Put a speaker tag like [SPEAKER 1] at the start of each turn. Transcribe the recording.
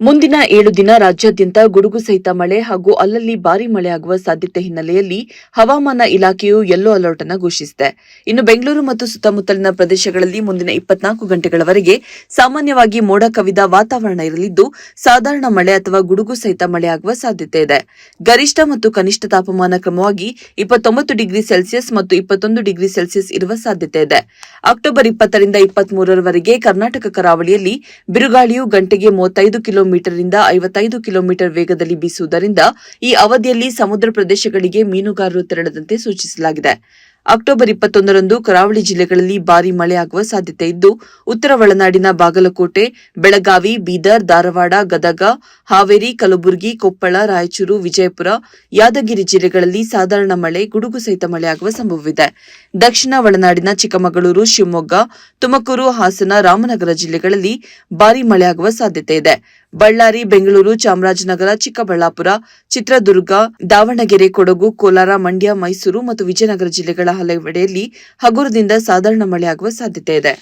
[SPEAKER 1] ಮುಂದಿನ 7 ದಿನ ರಾಜ್ಯಾದ್ಯಂತ ಗುಡುಗು ಸಹಿತ ಮಳೆ ಹಾಗೂ ಅಲ್ಲಲ್ಲಿ ಭಾರೀ ಮಳೆಯಾಗುವ ಸಾಧ್ಯತೆ ಹಿನ್ನೆಲೆಯಲ್ಲಿ ಹವಾಮಾನ ಇಲಾಖೆಯು ಯೆಲ್ಲೋ ಅಲರ್ಟ್ ಅನ್ನು ಘೋಷಿಸಿದೆ. ಇನ್ನು ಬೆಂಗಳೂರು ಮತ್ತು ಸುತ್ತಮುತ್ತಲಿನ ಪ್ರದೇಶಗಳಲ್ಲಿ ಮುಂದಿನ 24 ಗಂಟೆಗಳವರೆಗೆ ಸಾಮಾನ್ಯವಾಗಿ ಮೋಡ ಕವಿದ ವಾತಾವರಣ ಇರಲಿದ್ದು, ಸಾಧಾರಣ ಮಳೆ ಅಥವಾ ಗುಡುಗು ಸಹಿತ ಮಳೆಯಾಗುವ ಸಾಧ್ಯತೆ ಇದೆ. ಗರಿಷ್ಠ ಮತ್ತು ಕನಿಷ್ಠ ತಾಪಮಾನ ಕ್ರಮವಾಗಿ 29 ಡಿಗ್ರಿ ಸೆಲ್ಸಿಯಸ್ ಮತ್ತು 21 ಡಿಗ್ರಿ ಸೆಲ್ಸಿಯಸ್ ಇರುವ ಸಾಧ್ಯತೆ ಇದೆ. ಅಕ್ಟೋಬರ್ 20ರಿಂದ 23ರವರೆಗೆ ಕರ್ನಾಟಕ ಕರಾವಳಿಯಲ್ಲಿ ಬಿರುಗಾಳಿಯು ಗಂಟೆಗೆ 35 ಕಿಲೋಮೀಟರ್ನಿಂದ 55 ಕಿಲೋಮೀಟರ್ ವೇಗದಲ್ಲಿ ಬೀಸುವುದರಿಂದ ಈ ಅವಧಿಯಲ್ಲಿ ಸಮುದ್ರ ಪ್ರದೇಶಗಳಿಗೆ ಮೀನುಗಾರರು ತೆರಳದಂತೆ ಸೂಚಿಸಲಾಗಿದೆ. ಅಕ್ಟೋಬರ್ 21ರಂದು ಕರಾವಳಿ ಜಿಲ್ಲೆಗಳಲ್ಲಿ ಭಾರೀ ಮಳೆಯಾಗುವ ಸಾಧ್ಯತೆ ಇದ್ದು, ಉತ್ತರ ಒಳನಾಡಿನ ಬಾಗಲಕೋಟೆ, ಬೆಳಗಾವಿ, ಬೀದರ್, ಧಾರವಾಡ, ಗದಗ, ಹಾವೇರಿ, ಕಲಬುರಗಿ, ಕೊಪ್ಪಳ, ರಾಯಚೂರು, ವಿಜಯಪುರ, ಯಾದಗಿರಿ ಜಿಲ್ಲೆಗಳಲ್ಲಿ ಸಾಧಾರಣ ಮಳೆ, ಗುಡುಗು ಸಹಿತ ಮಳೆಯಾಗುವ ಸಂಭವವಿದೆ. ದಕ್ಷಿಣ ಒಳನಾಡಿನ ಚಿಕ್ಕಮಗಳೂರು, ಶಿವಮೊಗ್ಗ, ತುಮಕೂರು, ಹಾಸನ, ರಾಮನಗರ ಜಿಲ್ಲೆಗಳಲ್ಲಿ ಭಾರೀ ಮಳೆಯಾಗುವ ಸಾಧ್ಯತೆ ಇದೆ. ಬಳ್ಳಾರಿ, ಬೆಂಗಳೂರು, ಚಾಮರಾಜನಗರ, ಚಿಕ್ಕಬಳ್ಳಾಪುರ, ಚಿತ್ರದುರ್ಗ, ದಾವಣಗೆರೆ, ಕೊಡಗು, ಕೋಲಾರ, ಮಂಡ್ಯ, ಮೈಸೂರು ಮತ್ತು ವಿಜಯನಗರ ಜಿಲ್ಲೆಗಳ ಹಲವೆಡೆಯಲ್ಲಿ ಹಗುರದಿಂದ ಸಾಧಾರಣ ಮಳೆಯಾಗುವ ಸಾಧ್ಯತೆ ಇದೆ.